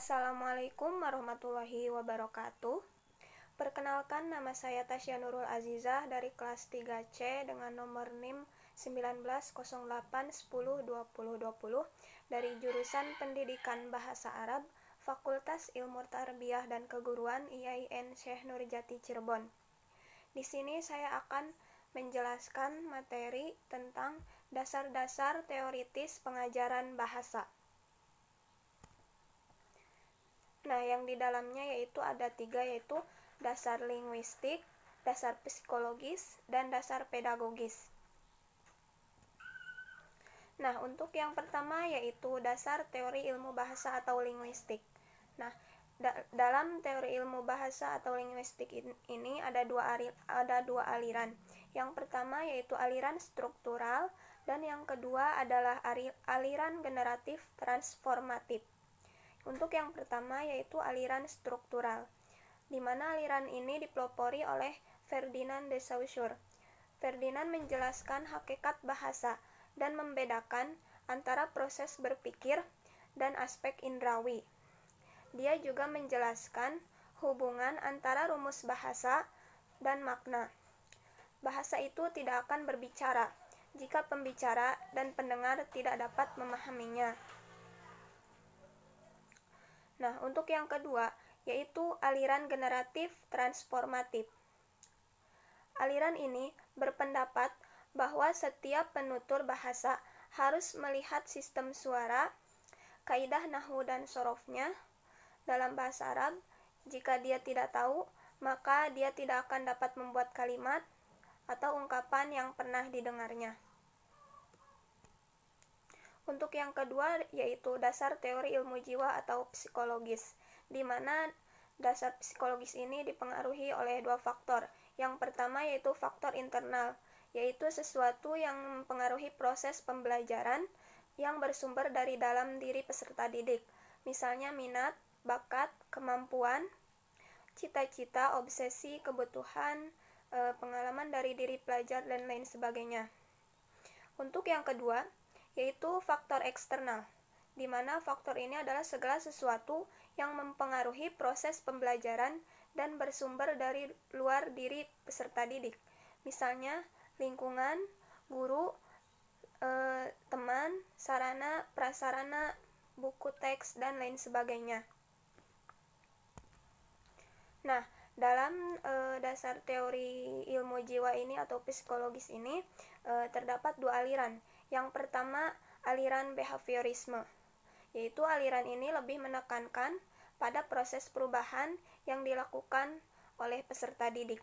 Assalamualaikum warahmatullahi wabarakatuh. Perkenalkan, nama saya Tasya Nurul Azizah dari kelas 3C dengan nomor NIM 1908102020 dari jurusan Pendidikan Bahasa Arab, Fakultas Ilmu Tarbiyah dan Keguruan IAIN Syekh Nurjati Cirebon. Di sini saya akan menjelaskan materi tentang dasar-dasar teoritis pengajaran bahasa. Nah, yang di dalamnya ada 3, yaitu dasar linguistik, dasar psikologis, dan dasar pedagogis. Nah, untuk yang pertama yaitu dasar teori ilmu bahasa atau linguistik. Nah, dalam teori ilmu bahasa atau linguistik ini ada dua aliran. Yang pertama yaitu aliran struktural, dan yang kedua adalah aliran generatif transformatif. Untuk yang pertama yaitu aliran struktural, di mana aliran ini dipelopori oleh Ferdinand de Saussure. Ferdinand menjelaskan hakikat bahasa dan membedakan antara proses berpikir dan aspek indrawi. Dia juga menjelaskan hubungan antara rumus bahasa dan makna. Bahasa itu tidak akan berbicara jika pembicara dan pendengar tidak dapat memahaminya. Nah, untuk yang kedua yaitu aliran generatif transformatif. Aliran ini berpendapat bahwa setiap penutur bahasa harus melihat sistem suara, kaidah nahwu dan sorofnya dalam bahasa Arab. Jika dia tidak tahu, maka dia tidak akan dapat membuat kalimat atau ungkapan yang pernah didengarnya. Untuk yang kedua yaitu dasar teori ilmu jiwa atau psikologis, di mana dasar psikologis ini dipengaruhi oleh 2 faktor. Yang pertama yaitu faktor internal, yaitu sesuatu yang mempengaruhi proses pembelajaran yang bersumber dari dalam diri peserta didik. Misalnya minat, bakat, kemampuan, cita-cita, obsesi, kebutuhan, pengalaman dari diri pelajar, dan lain sebagainya. Untuk yang kedua yaitu faktor eksternal, di mana faktor ini adalah segala sesuatu yang mempengaruhi proses pembelajaran dan bersumber dari luar diri peserta didik. Misalnya lingkungan, guru, teman, sarana, prasarana, buku teks, dan lain sebagainya. Nah, dalam dasar teori ilmu jiwa ini atau psikologis ini terdapat 2 aliran. Yang pertama, aliran behaviorisme, yaitu aliran ini lebih menekankan pada proses perubahan yang dilakukan oleh peserta didik.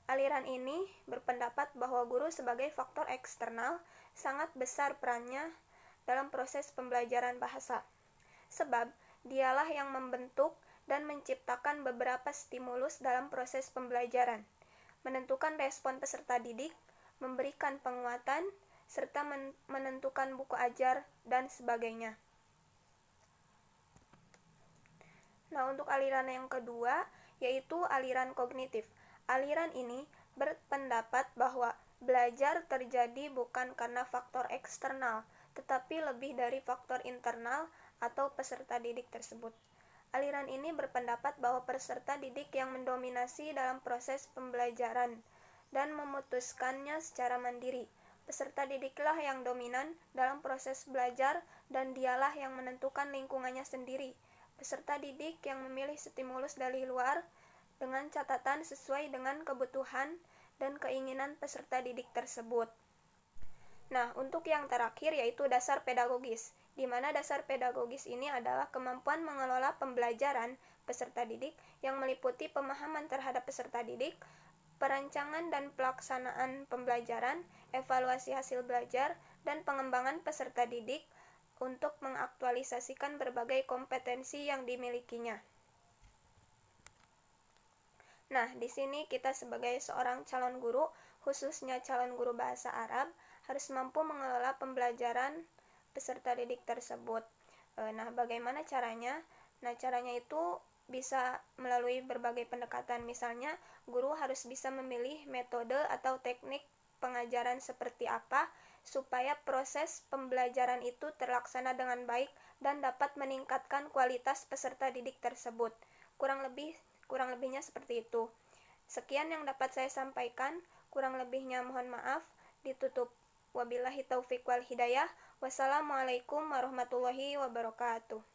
Aliran ini berpendapat bahwa guru sebagai faktor eksternal sangat besar perannya dalam proses pembelajaran bahasa, sebab dialah yang membentuk dan menciptakan beberapa stimulus dalam proses pembelajaran, menentukan respon peserta didik, memberikan penguatan, serta menentukan buku ajar, dan sebagainya. Nah, untuk aliran yang kedua yaitu aliran kognitif. Aliran ini berpendapat bahwa belajar terjadi bukan karena faktor eksternal, tetapi lebih dari faktor internal atau peserta didik tersebut. Aliran ini berpendapat bahwa peserta didik yang mendominasi dalam proses pembelajaran dan memutuskannya secara mandiri. Peserta didiklah yang dominan dalam proses belajar dan dialah yang menentukan lingkungannya sendiri. Peserta didik yang memilih stimulus dari luar dengan catatan sesuai dengan kebutuhan dan keinginan peserta didik tersebut. Nah, untuk yang terakhir yaitu dasar pedagogis, di mana dasar pedagogis ini adalah kemampuan mengelola pembelajaran peserta didik yang meliputi pemahaman terhadap peserta didik, perancangan dan pelaksanaan pembelajaran, evaluasi hasil belajar, dan pengembangan peserta didik untuk mengaktualisasikan berbagai kompetensi yang dimilikinya. Nah, di sini kita sebagai seorang calon guru, khususnya calon guru bahasa Arab, harus mampu mengelola pembelajaran peserta didik tersebut. Nah, bagaimana caranya? Nah, caranya itu bisa melalui berbagai pendekatan. Misalnya, guru harus bisa memilih metode atau teknik pengajaran seperti apa supaya proses pembelajaran itu terlaksana dengan baik dan dapat meningkatkan kualitas peserta didik tersebut. Kurang lebihnya seperti itu. Sekian yang dapat saya sampaikan, kurang lebihnya mohon maaf. Ditutup. Wabillahi taufiq wal hidayah. Wassalamualaikum warahmatullahi wabarakatuh.